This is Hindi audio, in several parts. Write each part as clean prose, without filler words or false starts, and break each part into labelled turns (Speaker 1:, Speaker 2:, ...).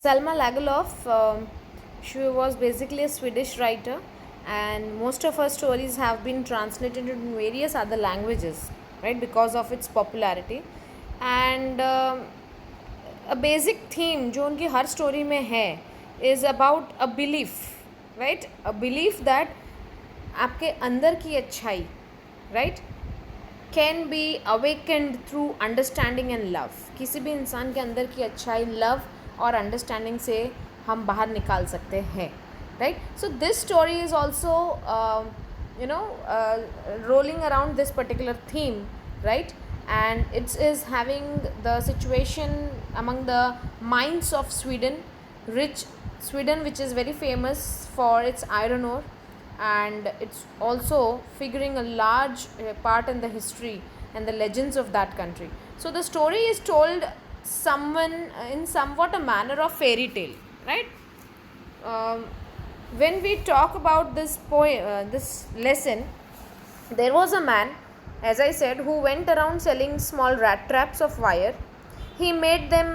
Speaker 1: Selma Lagerlöf, she was basically a Swedish writer, and most of her stories have been translated into various other languages, right, because of its popularity. And a basic theme जो उनकी हर स्टोरी में है is about a belief, right, a belief that आपके अंदर की अच्छाई, right, can be awakened through understanding and love. किसी भी इंसान के अंदर की अच्छाई लव और अंडरस्टैंडिंग से हम बाहर निकाल सकते हैं, right. So this story is also rolling around this particular theme, right, and it is having the situation among the mines of Sweden, rich Sweden, which is very famous for its iron ore, and it's also figuring a large part in the history and the legends of that country. So the story is told someone in somewhat a manner of fairy tale, right. When we talk about this this lesson, there was a man, as I said, who went around selling small rat traps of wire. He made them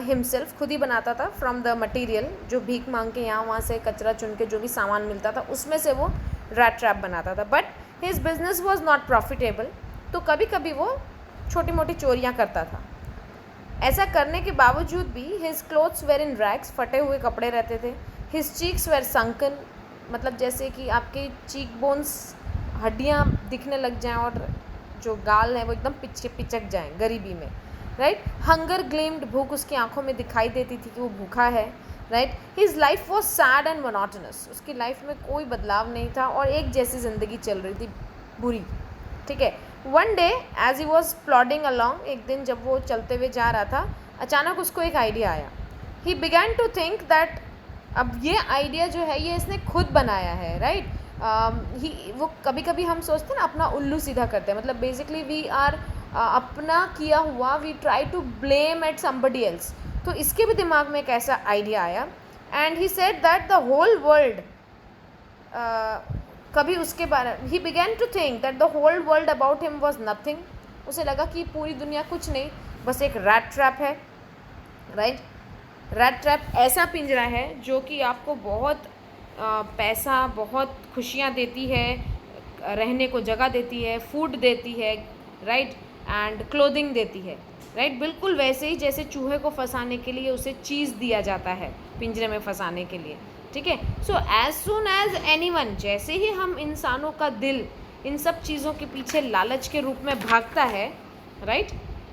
Speaker 1: himself, खुद ही बनाता था फ्रॉम द मटीरियल, जो भीख मांग के यहाँ वहाँ से कचरा चुन के जो भी सामान मिलता था उसमें से वो रैट ट्रैप बनाता था. But his business was not profitable, तो कभी कभी वो छोटी मोटी चोरियाँ करता था. ऐसा करने के बावजूद भी his clothes were in rags, फटे हुए कपड़े रहते थे. हिज चीक्स वेर संकन, मतलब जैसे कि आपके चीक बोन्स, हड्डियाँ दिखने लग जाएँ और जो गाल है वो एकदम पिचक जाएँ गरीबी में, राइट. हंगर ग्लेम्ड, भूख उसकी आंखों में दिखाई देती थी कि वो भूखा है, right. His life was sad and monotonous, उसकी लाइफ में कोई बदलाव नहीं था और एक जैसी ज़िंदगी चल रही थी, बुरी, ठीक है. One day as he was plodding along, एक दिन जब वो चलते हुए जा रहा था, अचानक उसको एक आइडिया आया. He began to think that अब ये आइडिया जो है ये इसने खुद बनाया है, राइट. वो कभी कभी हम सोचते हैं ना अपना उल्लू सीधा करते हैं, मतलब बेसिकली वी आर अपना किया हुआ we try to blame at somebody else. तो इसके भी दिमाग में एक ऐसा आइडिया आया and he said that the whole world, कभी उसके बारे he began to think that the whole world about him was nothing. उसे लगा कि पूरी दुनिया कुछ नहीं, बस एक रैट ट्रैप है, राइट. रैट ट्रैप ऐसा पिंजरा है जो कि आपको बहुत पैसा, बहुत खुशियाँ देती है, रहने को जगह देती है, फूड देती है, राइट, एंड क्लोथिंग देती है, राइट. बिल्कुल वैसे ही जैसे चूहे को फंसाने के लिए उसे चीज़ दिया जाता है पिंजरे में फंसाने के लिए, ठीक है. So as soon as anyone, जैसे ही हम इंसानों का दिल इन सब चीज़ों के पीछे लालच के रूप में भागता है, राइट,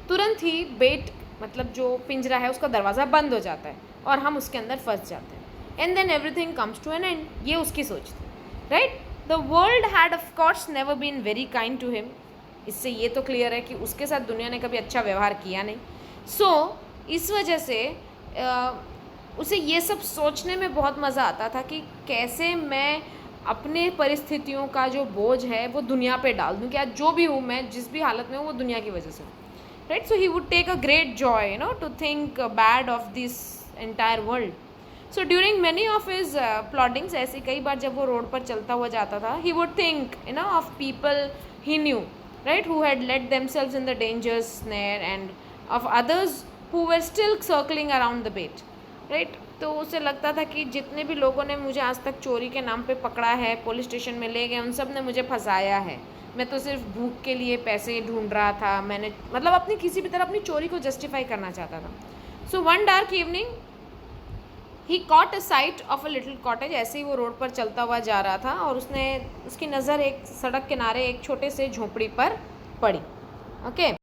Speaker 1: तुरंत ही बेट मतलब जो पिंजरा है उसका दरवाज़ा बंद हो जाता है और हम उसके अंदर फंस जाते हैं. And then everything comes to an end. ये उसकी सोच थी, right. The world had of course never been very kind to him. इससे ये तो क्लियर है कि उसके साथ दुनिया ने कभी अच्छा व्यवहार किया नहीं. सो इस वजह से उसे ये सब सोचने में बहुत मज़ा आता था कि कैसे मैं अपने परिस्थितियों का जो बोझ है वो दुनिया पे डाल दूँ, कि आज जो भी हूँ मैं, जिस भी हालत में हूँ वो दुनिया की वजह से हूँ, right. So he would take a great joy to think bad of this entire world. So during many of his plottings, ऐसे कई बार जब वो रोड पर चलता हुआ जाता था, he would think of people he new, right, who had let themselves in the dangerous snare, and of others who were still circling around the bait, right. तो उसे लगता था कि जितने भी लोगों ने मुझे आज तक चोरी के नाम पे पकड़ा है, पुलिस स्टेशन में ले गए, उन सब ने मुझे फंसाया है. मैं तो सिर्फ भूख के लिए पैसे ढूंढ रहा था, मैंने मतलब अपनी किसी भी तरह अपनी चोरी को जस्टिफाई करना चाहता था. So one dark evening he caught a site of a little cottage. ऐसे ही वो रोड पर चलता हुआ जा रहा था और उसकी नज़र एक सड़क किनारे एक छोटे से झोपड़ी पर पड़ी. ओके.